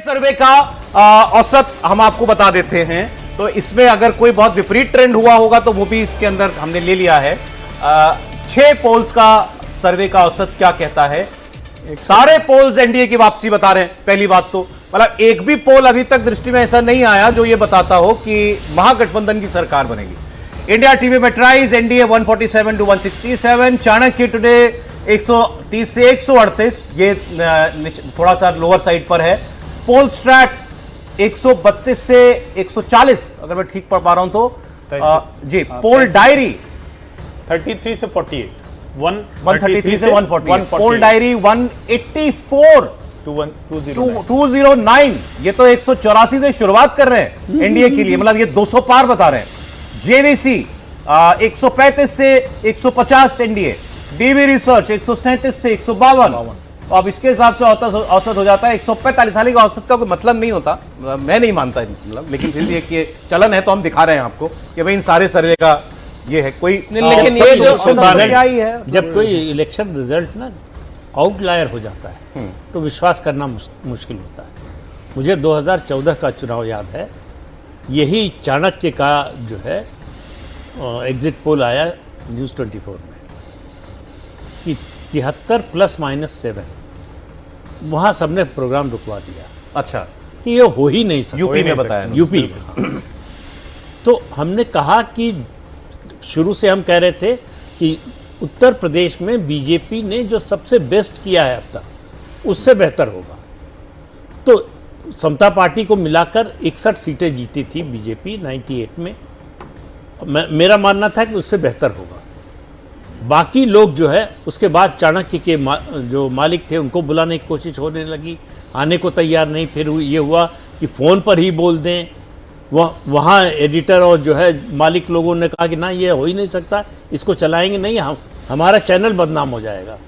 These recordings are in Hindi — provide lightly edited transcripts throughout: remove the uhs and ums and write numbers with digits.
सर्वे का औसत हम आपको बता देते हैं। तो इसमें अगर कोई बहुत विपरीत ट्रेंड हुआ होगा तो वो भी इसके अंदर हमने ले लिया है। 6 पोल्स का सर्वे का औसत क्या कहता है? सारे पोल्स एनडीए की वापसी बता रहे हैं। पहली बात तो मतलब एक भी पोल अभी तक दृष्टि में ऐसा नहीं आया जो ये बताता हो कि महागठबंधन की सरकार बनेगी। India TV Matrize NDA 147 to 167, Chanakya today 130 से 138, ये थोड़ा सा लोअर साइड पर है। पोल स्ट्रैट 132 से 140, अगर मैं ठीक पढ़ पा रहा हूं तो जी। पोल डायरी 33 से 48, 133 से 148, पोल डायरी 184 209। ये तो 184 से शुरुआत कर रहे हैं एनडीए के लिए, मतलब ये 200 पार बता रहे हैं। जेवीसी 135 से 150 एनडीए, डीबी रिसर्च 137 से 152। अब इसके हिसाब से औसत हो जाता है 145। हालांकि औसत का कोई मतलब नहीं होता, मैं नहीं मानता मतलब, लेकिन फिर भी एक चलन है तो हम दिखा रहे हैं आपको कि भाई इन सारे सर्वे का ये है कोई। लेकिन ये जो क्या ही है, जब कोई इलेक्शन रिजल्ट ना आउटलायर हो जाता है तो विश्वास करना मुश्किल होता है। मुझे 2014 का चुनाव याद है, यही चाणक्य का जो है एग्जिट पोल आया न्यूज़ 24 में कि 73 ±7, वहाँ सबने प्रोग्राम रुकवा दिया। अच्छा, कि ये हो ही नहीं सकता। यूपी में बताया, यूपी में। तो हमने कहा कि शुरू से हम कह रहे थे कि उत्तर प्रदेश में बीजेपी ने जो सबसे बेस्ट किया है अब तक उससे बेहतर होगा। तो समता पार्टी को मिलाकर 61 सीटें जीती थी बीजेपी 98 में। मेरा मानना था कि उससे बेहतर होगा। बाकी लोग जो है उसके बाद चाणक्य के जो मालिक थे उनको बुलाने की कोशिश होने लगी, आने को तैयार नहीं। फिर ये हुआ कि फ़ोन पर ही बोल दें। वहाँ एडिटर और जो है मालिक लोगों ने कहा कि ना ये हो ही नहीं सकता, इसको चलाएंगे नहीं, हमारा चैनल बदनाम हो जाएगा।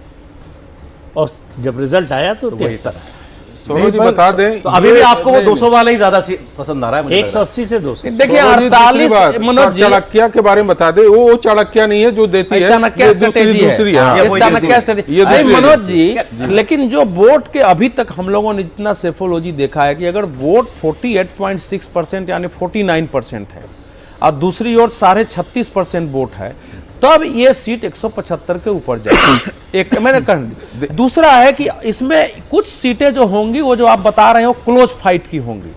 और जब रिजल्ट आया तो 73 है। सोनू जी बता दें, तो अभी भी आपको वो 200 वाला ही ज्यादा पसंद आ रहा है? 180 से 200। देखिए 48 मनोज जी चाणक्य के बारे में बता दे। वो चाणक्य नहीं है जो देती है, चाणक्य स्ट्रेटेजी है, चाणक्य स्ट्रेटेजी। मनोज जी, लेकिन जो वोट के अभी तक हम लोगों ने जितना सेफोलॉजी देखा है कि अगर वोट 48.6% यानी 49% है और दूसरी ओर 36.5% वोट है, तब ये सीट 175 के ऊपर जाएगी। एक मैंने कहा। दूसरा है कि इसमें कुछ सीटें जो होंगी वो जो आप बता रहे हो क्लोज फाइट की होंगी।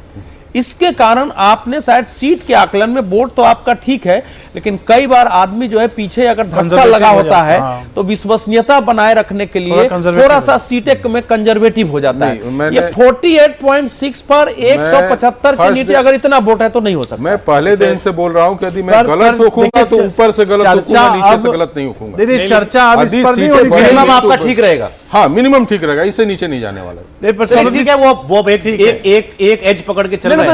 इसके कारण आपने शायद सीट के आकलन में वोट तो आपका ठीक है, लेकिन कई बार आदमी जो है पीछे अगर धक्का लगा होता है तो विश्वसनीयता बनाए रखने के लिए थोड़ा सा सीटें में कंजर्वेटिव हो जाता है। ये 48.6 पर 175 के नीचे अगर इतना वोट है तो नहीं हो सकता। मैं पहले दिन से बोल रहा हूं कि यदि मैं गलत होखूंगा तो ऊपर से गलत होखूंगा, नीचे से गलत नहीं होखूंगा। नहीं, चर्चा अब इस पर नहीं होगी। मिनिमम आपका ठीक रहेगा। हाँ, मिनिमम ठीक रहेगा, इससे नीचे नहीं जाने वाला। ठीक है, वो एक एज पकड़ के चल रहा है।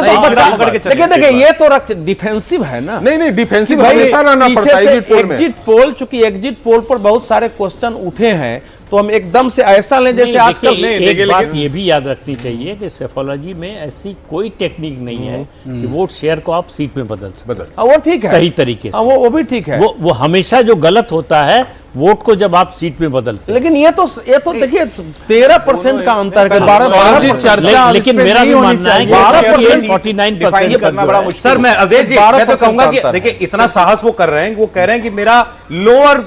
देखिए ये तो डिफेंसिव है ना। नहीं, डिफेंसिव हमेशा रहना पड़ता है एग्जिट पोल। चूंकि एग्जिट पोल पर बहुत सारे क्वेश्चन उठे हैं तो हम एकदम से ऐसा लें जैसे आजकल। एक बात ये भी याद रखनी चाहिए कि सेफोलॉजी में ऐसी कोई टेक्निक नहीं है कि वोट शेयर को आप सीट में बदल सकते। वो ठीक है, सही तरीके से वो भी ठीक है। वो हमेशा जो गलत होता है वोट को जब आप सीट में बदलते। लेकिन ये तो देखिए 13% का अंतर है। 12%। लेकिन मेरा भी मानना है 49% करना बड़ा मुश्किल। सर मैं अवधेश जी मैं तो कहूंगा कि देखिए इतना साहस वो कर रहे हैं, वो कह रहे हैं कि मेरा लोअर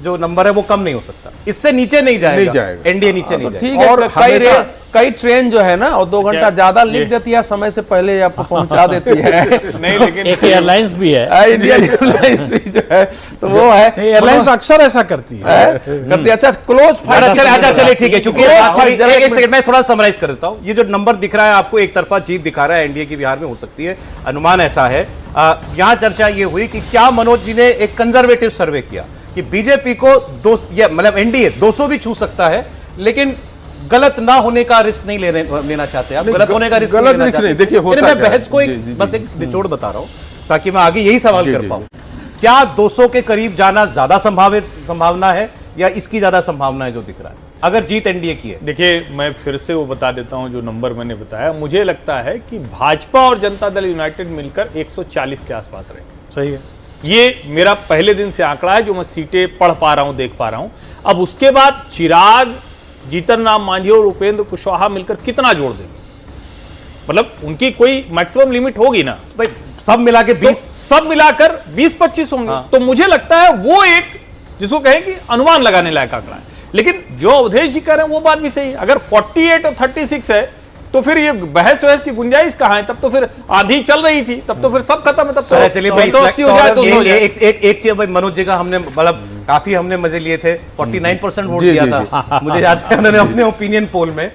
जो नंबर है वो कम नहीं हो सकता, इससे नीचे नहीं जाएगा, एनडीए नीचे नहीं जाएगा। ठीक है, और कई ट्रेन जो है ना और 2 घंटा ज्यादा लिख देती है, समय से पहले आपको पहुंचा देती है। नहीं, लेकिन एक एयरलाइंस भी है, इंडियन एयरलाइंस भी जो है तो वो है। एयरलाइंस अक्सर ऐसा करती है। अच्छा, क्लोज फाइट। अच्छा चलिए ठीक है, चूंकि एक सेकंड मैं थोड़ा समराइज कर देता हूं। ये जो नंबर दिख रहा है आपको, एक तरफा जीत दिखा रहा है एनडीए की बिहार में हो सकती है, अनुमान ऐसा है। यहां चर्चा ये हुई कि क्या मनोज जी ने एक कंजर्वेटिव सर्वे किया कि बीजेपी को मतलब एनडीए 200 भी छू सकता है, लेकिन गलत ना होने का रिस्क नहीं लेना चाहते आप। गलत होने का रिस्क नहीं। देखिए मैं बहस को बस एक निचोड़ बता रहा हूं ताकि मैं आगे यही सवाल कर पाऊं। क्या 200 के करीब जाना ज्यादा संभावना है या इसकी ज्यादा संभावना है जो दिख रहा है अगर जीत एनडीए की है? देखिए मैं फिर से वो बता देता हूं जो नंबर मैंने बताया। मुझे लगता है कि भाजपा और जनता दल यूनाइटेड मिलकर 140 के आसपास रहे। सही है, ये मेरा पहले दिन से आंकड़ा है जो मैं सीटें पढ़ पा रहा हूं, देख पा रहा हूं। अब उसके बाद चिराग, जीतन राम मांझी और उपेंद्र कुशवाहा मिलकर कितना जोड़ देंगे मतलब उनकी कोई मैक्सिमम लिमिट होगी ना, भाई सब मिला के 20 सब मिलाकर 20-25 होंगे। हाँ। तो मुझे लगता है वो एक जिसको कहें कि अनुमान लगाने लायक आंकड़ा है। लेकिन जो अवधेश जी कह रहे हैं वो बात भी सही है, अगर 48 और 36 है तो फिर ये बहस वहस की गुंजाइश कहां है? तब तो फिर आधी चल रही थी, तब तो फिर सब खत्म है, तब तो चलिए भाई 180 हो जाए, 200 हो जाए। एक चीज भाई, मनोज जी का हमने मतलब काफी हमने मजे लिए थे, 49% वोट जी, दिया जी, था, मुझे याद है उन्होंने अपने ओपिनियन पोल में।